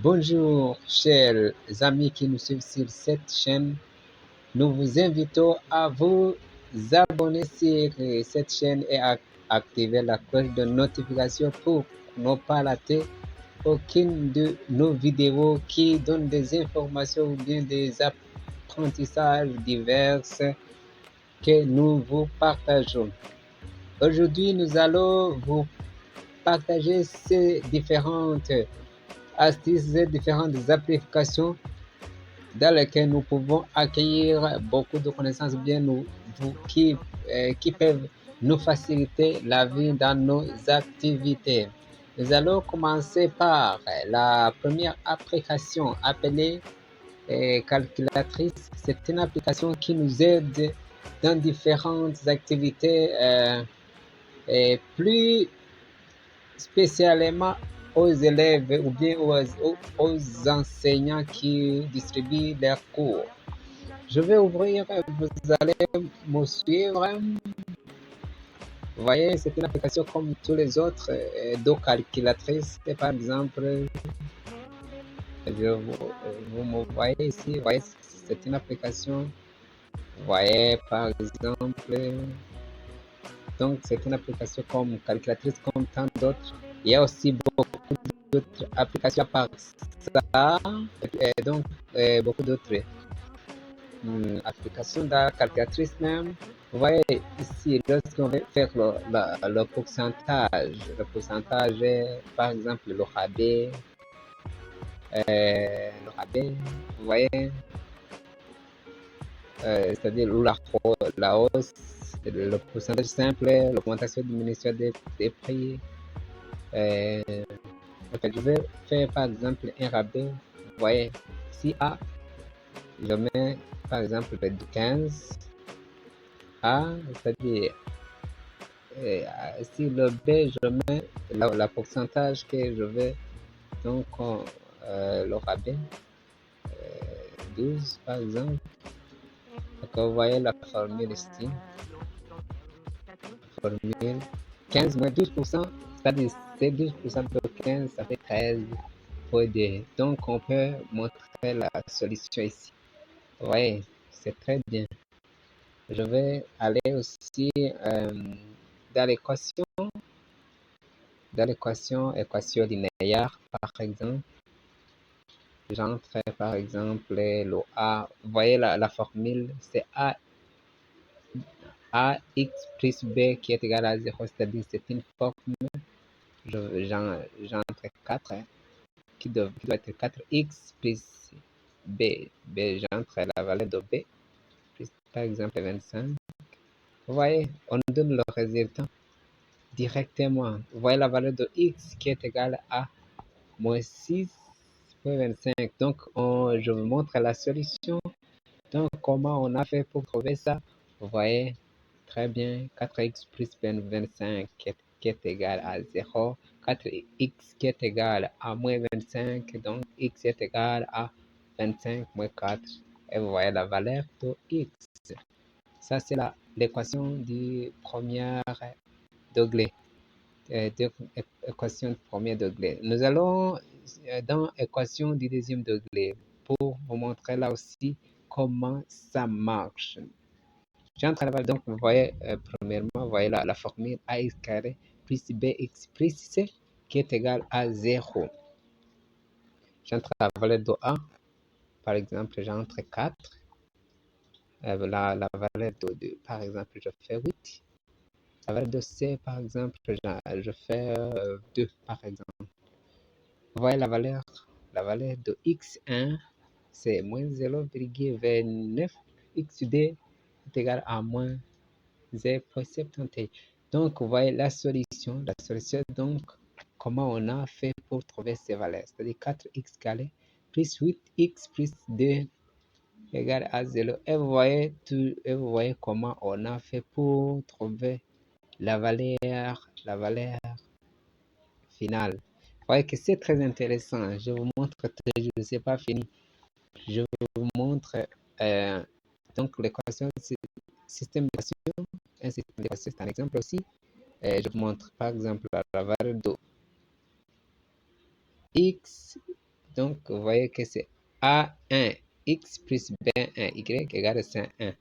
Bonjour, chers amis qui nous suivent sur cette chaîne. Nous vous invitons à vous abonner sur cette chaîne et à activer la cloche de notification pour ne pas rater aucune de nos vidéos qui donnent des informations ou bien des apprentissages divers que nous vous partageons. Aujourd'hui, nous allons vous partager ces différentes astuces, ces différentes applications dans lesquelles nous pouvons accueillir beaucoup de connaissances bien qui peuvent nous faciliter la vie dans nos activités. Nous allons commencer par la première application appelée calculatrice. C'est une application qui nous aide dans différentes activités et plus spécialement aux élèves ou bien aux enseignants qui distribuent leurs cours. Je vais ouvrir, vous allez me suivre. Vous voyez, c'est une application comme tous les autres de calculatrice. Par exemple, vous me voyez ici, vous voyez, c'est une application. Vous voyez, par exemple, donc c'est une application comme calculatrice comme tant d'autres. Il y a aussi beaucoup d'autres applications par ça, et donc beaucoup d'autres applications de la calculatrice même. Vous voyez ici, lorsqu'on veut faire le pourcentage est, par exemple le rabais, vous voyez, c'est-à-dire la hausse, le pourcentage simple, l'augmentation, diminution des prix. En fait, je vais faire par exemple un rabais. Vous voyez, si A, je mets par exemple de 15 A, c'est-à-dire si le B, je mets la pourcentage que je vais, donc le rabais, 12 par exemple. Donc vous voyez la formule ici, formule 15 moins 12%, c'est-à-dire c'est 12% de 15, ça fait 13,2. Donc on peut montrer la solution ici. Vous voyez, c'est très bien. Je vais aller aussi dans l'équation linéaire, par exemple. J'entre par exemple le A. Vous voyez la formule, c'est AX plus B qui est égal à 0, c'est-à-dire c'est une formule. J'entre 4 qui doit être 4x plus B. J'entre la valeur de B plus par exemple 25. Vous voyez, on donne le résultat directement. Vous voyez la valeur de x qui est égale à moins 6,25. Donc, je vous montre la solution. Donc, comment on a fait pour trouver ça? Vous voyez, très bien, 4x plus 25 qui est égal à 0. 4x qui est égal à moins 25. Donc, x est égal à 25 moins 4. Et vous voyez la valeur de x. Ça, c'est l'équation du premier degré. Équation de premier degré. Nous allons dans l'équation du deuxième degré pour vous montrer là aussi comment ça marche. J'entre là-bas, donc vous voyez, premièrement, vous voyez la formule ax carré plus bx plus c qui est égal à 0. J'entre la valeur de a, par exemple, j'entre 4. La valeur de 2, par exemple, je fais 8. La valeur de C, par exemple, je fais 2, par exemple. Vous voyez la valeur de x1, c'est moins 0,29. x2 est égal à moins 0,71. Donc, vous voyez la solution. La solution, donc, comment on a fait pour trouver ces valeurs. C'est-à-dire 4x carré plus 8x plus 2 égale à 0. Et vous voyez comment on a fait pour trouver la valeur finale. Vous voyez que c'est très intéressant. Je vous montre, je ne sais pas fini. Je vous montre donc l'équation, système d'équation. Un système d'équation, c'est un exemple aussi. Je vous montre par exemple la valeur de x Donc, vous voyez que c'est A1, X plus B1, Y égale C1.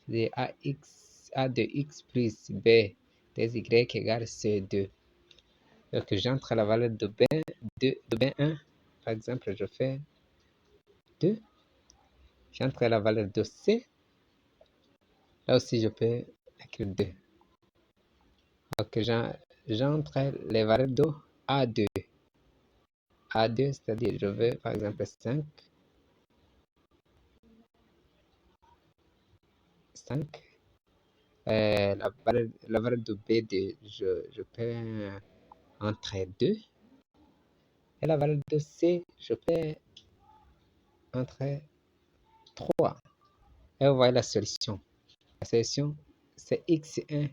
C'est A de X plus B des Y égale C2. Donc, j'entre la valeur de B1. Par exemple, je fais 2. J'entre la valeur de C. Là aussi, je peux écrire 2. Donc, j'entre les valeurs de A2. A2, c'est-à-dire, je veux, par exemple, 5. 5. La valeur de B2, je peux entrer 2. Et la valeur de C, je peux entrer 3. Et vous voyez la solution. La solution, c'est x1,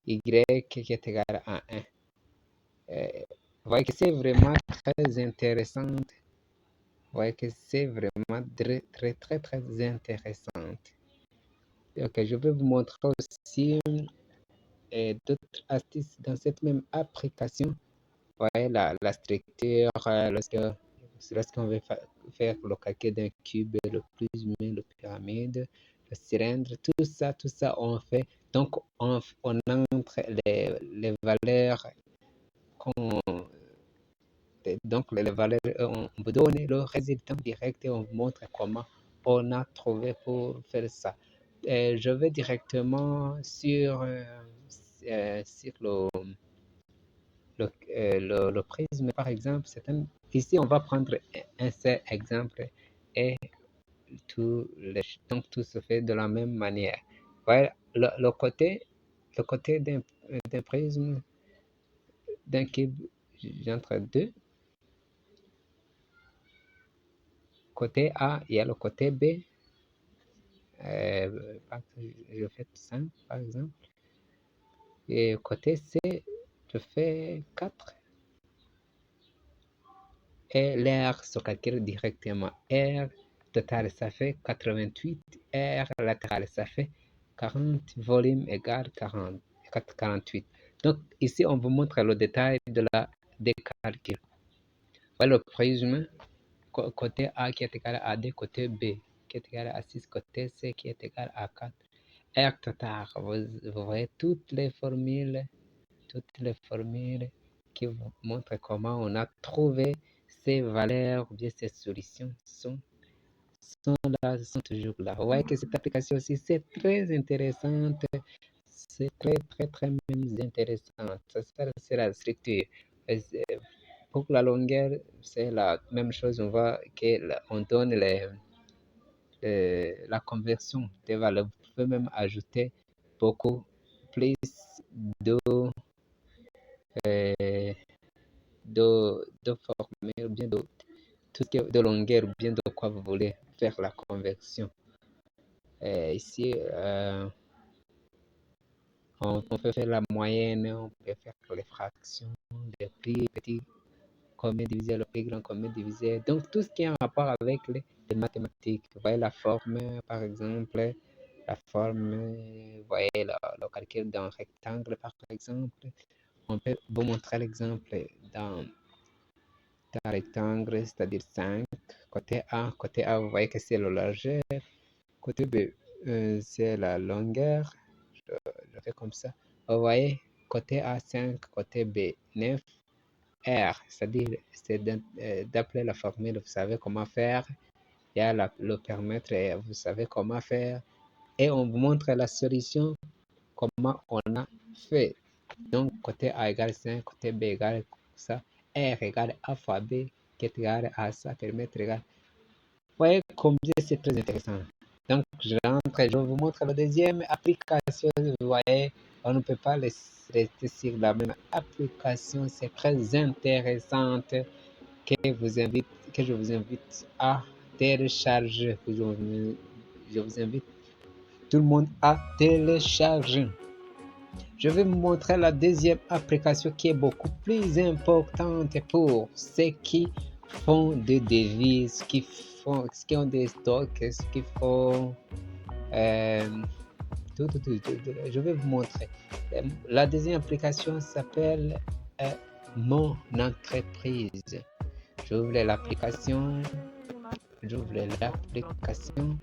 y qui est égal à 1. Vous voyez que c'est vraiment très intéressant. Vous voyez que c'est vraiment très, très, très, très intéressant. Ok, je vais vous montrer aussi d'autres astuces dans cette même application. Vous voyez la structure, lorsqu'on veut faire le calcul d'un cube, le prisme, le pyramide, le cylindre, tout ça on fait. Donc on entre les valeurs donc les valeurs, on vous donne le résultat direct et on vous montre comment on a trouvé pour faire ça. Je vais directement sur le prisme, par exemple. Ici, on va prendre un seul exemple et donc tout se fait de la même manière. Voilà, le côté d'un prisme, d'un cube, j'entre 2. Côté A, il y a le côté B. Je fais 5, par exemple. Et côté C, je fais 4. Et l'air se calcule directement. R total, ça fait 88. R latéral, ça fait 40. Volume égale 48. Donc, ici, on vous montre le détail des calculs. Voilà le prisme. Côté A qui est égal à D, côté B qui est égal à 6, côté C qui est égal à 4. R total, vous voyez toutes les formules qui vous montrent comment on a trouvé ces valeurs ou bien ces solutions sont toujours là. Vous voyez que cette application aussi, c'est très intéressante. C'est très, très, très même intéressant. Ça, c'est la structure. Pour la longueur, c'est la même chose. On voit qu'on donne la conversion des valeurs. Vous pouvez même ajouter beaucoup plus de, euh, de formules, ou bien de tout ce qui est de longueur, ou bien de quoi vous voulez faire la conversion. Ici, on peut faire la moyenne, on peut faire les fractions, les plus petits commun divisé, le plus grand commun divisé. Donc, tout ce qui est en rapport avec les mathématiques. Vous voyez la forme, par exemple, la forme, vous voyez le calcul d'un rectangle, par exemple. On peut vous montrer l'exemple dans un rectangle, c'est-à-dire 5. Côté A, vous voyez que c'est la largeur. Côté B, c'est la longueur. Je fais comme ça. Vous voyez, côté A, 5, côté B, 9. R, c'est-à-dire c'est d'appeler la formule, vous savez comment faire. Il y a le permettre et vous savez comment faire. Et on vous montre la solution, comment on a fait. Donc, côté A égale 5, côté B égale ça, R égale A fois B, qui est égal à ça, permettre égale. Vous voyez combien c'est très intéressant. Donc, je vous montre la deuxième application. Vous voyez, on ne peut pas rester sur la même application. C'est très intéressante que je vous invite à télécharger. Je vous invite tout le monde à télécharger. Je vais vous montrer la deuxième application qui est beaucoup plus importante pour ceux qui font des devises, qui ont des stocks, qui font je vais vous montrer. La deuxième application s'appelle Mon entreprise. J'ouvre l'application. J'ouvre l'application.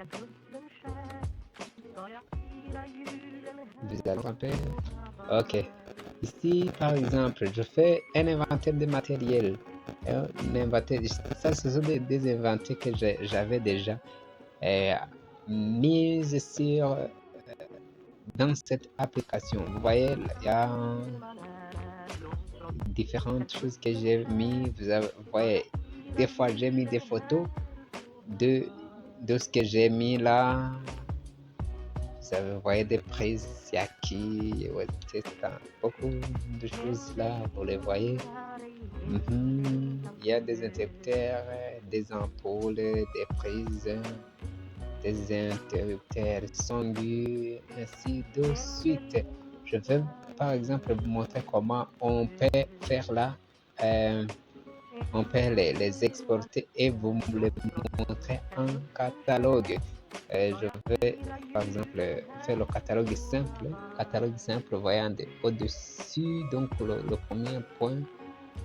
Vous allez un peu. Ok. Ici, par exemple, je fais un inventaire de matériel. Un inventaire, ça, ce sont des inventaires que j'avais déjà mis sur dans cette application. Vous voyez, il y a différentes choses que j'ai mis. Vous voyez, des fois j'ai mis des photos de ce que j'ai mis là. Vous voyez des prises Yaki, ouais, c'est beaucoup de choses là, vous les voyez. Il y a des interrupteurs, des ampoules, des prises, des interrupteurs sanguins, ainsi de suite. Je vais par exemple vous montrer comment on peut faire là. On peut les exporter et vous me les montrer en catalogue. Je vais par exemple faire le catalogue simple. Catalogue simple, voyant au-dessus, donc le premier point,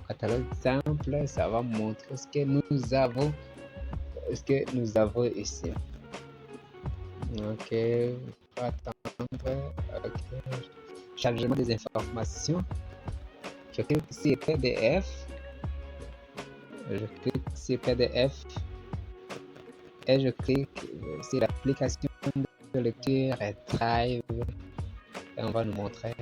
catalogue simple, ça va montrer ce que nous avons, ici. Ok, attendre. Ok, chargement des informations. Je clique sur PDF. Je clique sur PDF et je clique sur l'application de lecture et Drive. Et on va nous montrer.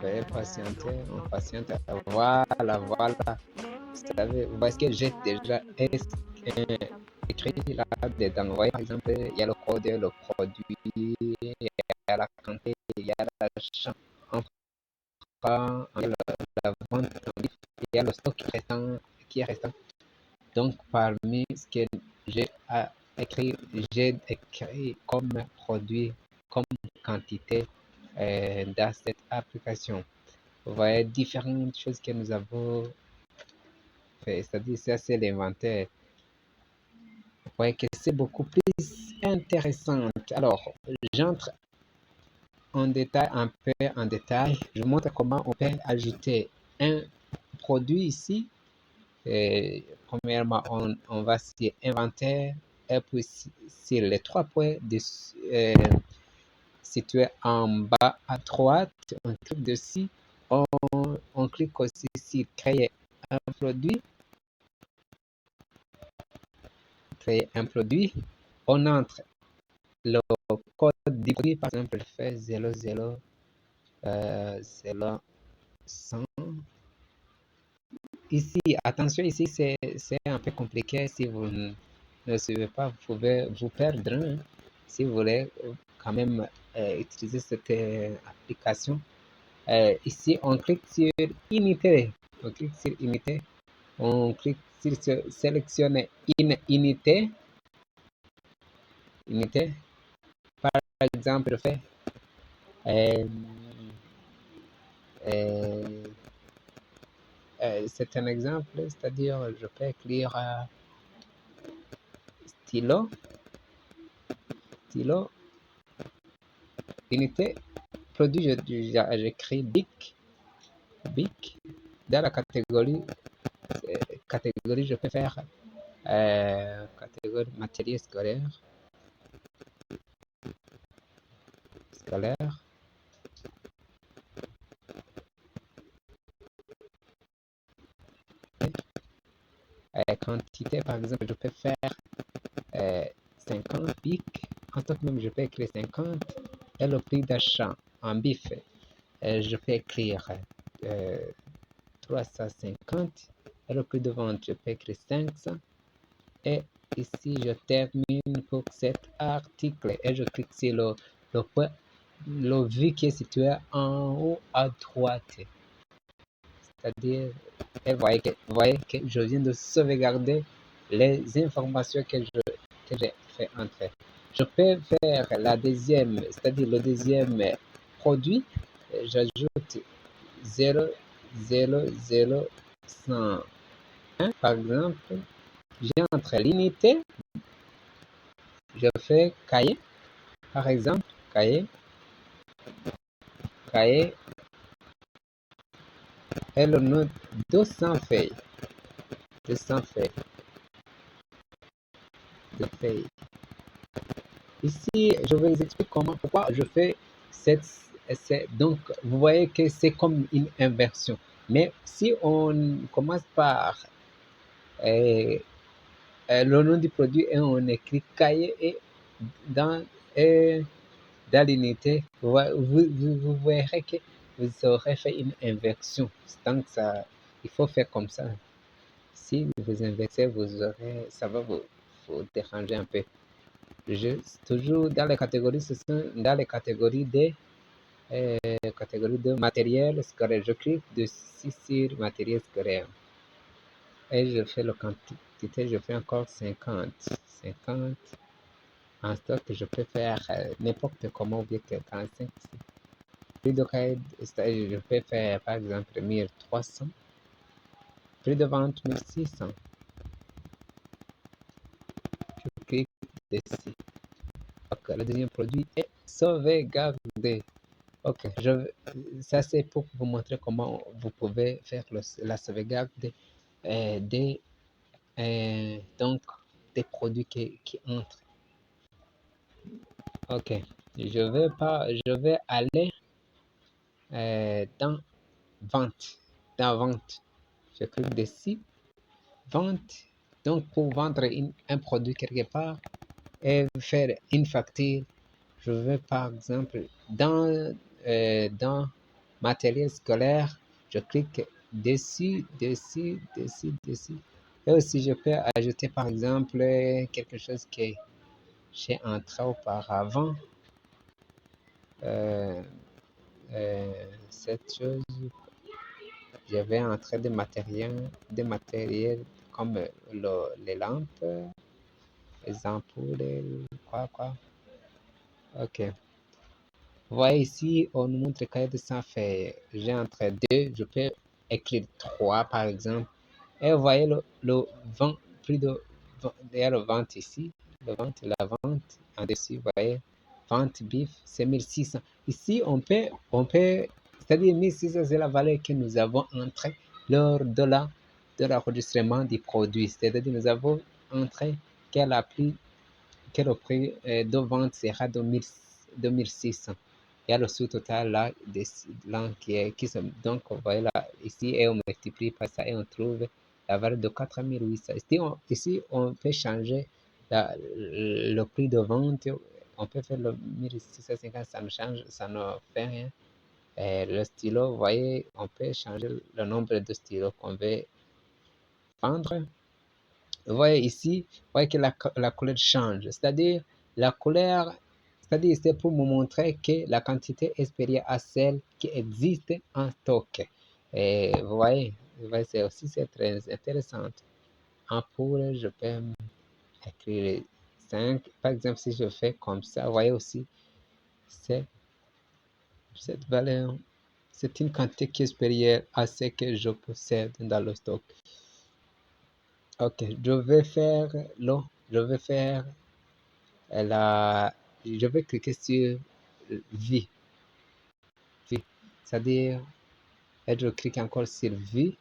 Veuillez patienter, on patiente. Voilà. Vous savez, vous voyez ce que j'ai déjà écrit là-dedans. Vous voyez, par exemple, il y a le code, le produit, il y a la quantité, il y a l'achat en francs, il y a la vente en livre, il y a le stock qui est restant. Donc, parmi ce que j'ai écrit comme produit, comme quantité dans cette application. Vous voyez différentes choses que nous avons fait, c'est-à-dire ça c'est l'inventaire. Vous voyez que c'est beaucoup plus intéressant. Alors, j'entre en détail, un peu en détail. Je vous montre comment on peut ajouter un produit ici. Et premièrement, on va sur inventaire et puis sur les 3 points situés en bas à droite, on clique dessus. On clique aussi sur créer un produit. On entre le code du produit, par exemple, je fais 00 100. Ici, attention, ici c'est un peu compliqué. Si vous ne suivez pas, vous pouvez vous perdre. Hein. Si vous voulez quand même utiliser cette application, ici on clique sur unité. On clique sur unité. On clique sur sélectionner une unité. Par exemple, je fais c'est un exemple, c'est-à-dire je peux écrire stylo, unité, produit, j'écris BIC. Dans la catégorie, je peux faire catégorie matériel scolaire. Quantité, par exemple, je peux faire 50 BIC. En tant que même, je peux écrire 50 et le prix d'achat en BIF. Je peux écrire 350 et le prix de vente, je peux écrire 500. Et ici, je termine pour cet article et je clique sur le point, le V qui est situé en haut à droite. C'est-à-dire, vous voyez que je viens de sauvegarder les informations que j'ai fait entrer. Je peux faire la deuxième, c'est-à-dire le deuxième produit. J'ajoute 0, 0, 0, 100. Par exemple, j'entre l'unité. Je fais cahier, par exemple, cahier. cahier et le nom 200 feuilles. 200 feuilles. De feuilles. Ici, je vais vous expliquer pourquoi je fais donc, vous voyez que c'est comme une inversion. Mais si on commence par le nom du produit et on écrit cahier et dans, et dans l'unité, vous verrez que vous aurez fait une inversion. Donc, il faut faire comme ça. Si vous inversez, ça va vous déranger un peu. Toujours dans les catégories, ce sont dans les catégories de matériel scolaire. Je clique dessus sur matériel scolaire et je fais la quantité, je fais encore 50. 50 en stock, je peux faire n'importe comment, ou bien que 45. Prix de cahier, je peux faire par exemple 1300. Prix de vente 1600. Je clique dessus. Ok, le deuxième produit est sauvegardé. Ok, ça c'est pour vous montrer comment vous pouvez faire la sauvegarde des, donc, des produits qui entrent. Ok, je vais aller dans vente. Dans vente, je clique dessus, vente. Donc pour vendre un produit quelque part et faire une facture, je vais par exemple dans matériel scolaire, je clique dessus, dessus, dessus, dessus. Et aussi, je peux ajouter par exemple quelque chose que j'ai entré auparavant. Euh, cette chose, j'avais entré des matériels comme les lampes, les ampoules, quoi. Ok. Vous voyez ici, on nous montre cahier de 100 feuilles. J'ai entre deux, je peux écrire 3 par exemple. Et vous voyez le vent, plus de il y a le vente ici, le vente, la vente en dessus, vous voyez, vente bif, c'est 1600. Ici, c'est-à-dire 1600, c'est la valeur que nous avons entrée lors de l'enregistrement du produit. C'est-à-dire nous avons entré quel que le prix de vente sera de 1600. Il y a le sous-total là, donc on voit là, ici, et on multiplie par ça et on trouve la valeur de 4800. Ici, on peut changer le prix de vente, on peut faire le 1650, ça ne change, ça ne fait rien. Et le stylo, vous voyez, on peut changer le nombre de stylos qu'on veut vendre. Vous voyez ici, vous voyez que la couleur change. C'est-à-dire, la couleur, c'est-à-dire, c'est pour vous montrer que la quantité est supérieure à celle qui existe en stock. Et vous voyez c'est très intéressant. En pour, je peux écrire 5. Par exemple, si je fais comme ça, vous voyez aussi, c'est cette valeur. C'est une quantité qui est supérieure à ce que je possède dans le stock. Ok, je vais faire je vais cliquer sur vie, c'est-à-dire, et je clique encore sur vie.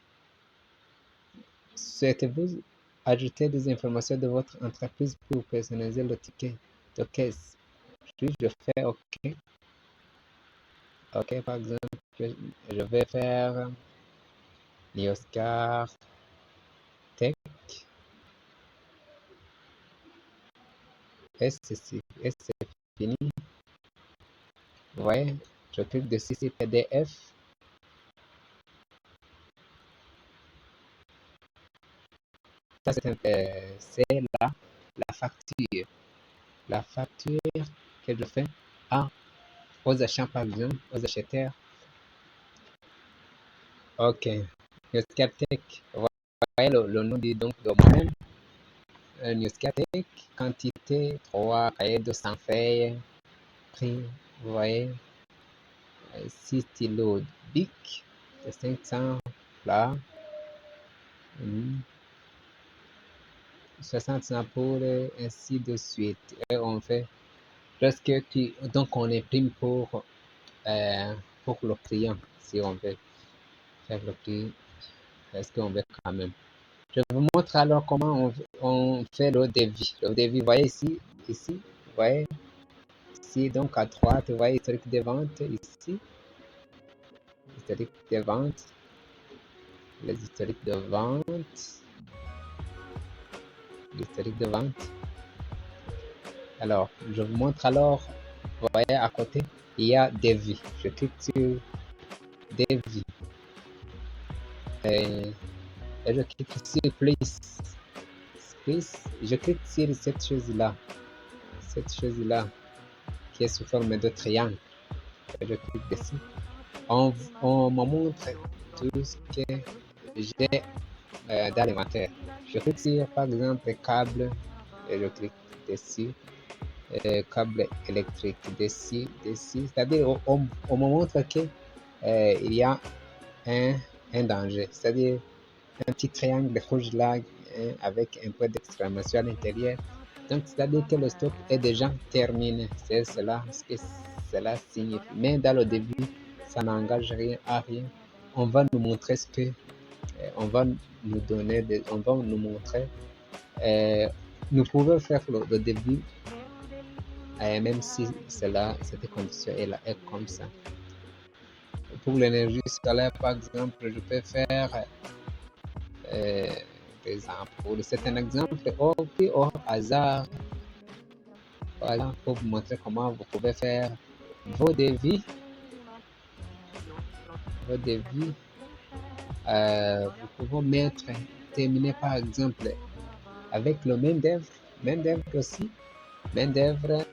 Souhaitez-vous ajouter des informations de votre entreprise pour personnaliser le ticket de caisse? Puis je fais OK. OK, par exemple, je vais faire Nioscar Tech. Et c'est fini. Vous voyez, je clique dessus sur PDF. Ça, c'est la facture. La facture que je fais aux achats, par exemple, aux acheteurs. Ok. Newscaptech. Voyez le nom du donc de moi-même. Newscaptech, quantité 3 cahiers de 100 feuilles. Prix, vous voyez, 6 stylos Bic de 500 là. 60 ampoules, ainsi de suite. Et on fait donc on imprime pour pour le client, si on veut faire le prix, est-ce qu'on veut quand même. Je vous montre alors comment on fait le devis. Le devis, vous voyez ici, vous voyez ici, donc à droite, vous voyez historique de vente ici, historique de vente, les historiques de vente, l'historique de vente. Alors, je vous montre alors, vous voyez à côté, il y a devis. Je clique sur devis et je clique sur plus. Je clique sur cette chose-là qui est sous forme de triangle. Je clique dessus. On me montre tout ce que j'ai dans l'inventaire. Je clique sur, par exemple, câble et je clique dessus. Câble électrique dessus. C'est-à-dire, on me montre que il y a un danger. C'est-à-dire, un petit triangle rouge là avec un point d'exclamation à l'intérieur. Donc, c'est-à-dire que le stock est déjà terminé. C'est cela ce que cela signifie. Mais dans le début, ça n'engage rien à rien. On va nous montrer ce que, on va nous donner, on va nous montrer. Nous pouvons faire le début, même si cette condition est comme ça. Pour l'énergie solaire, par exemple, je peux faire par exemple, c'est un exemple au hasard, voilà, pour vous montrer comment vous pouvez faire vos devis. Vos devis, vous pouvez mettre, terminer par exemple avec le main d'œuvre aussi, main d'œuvre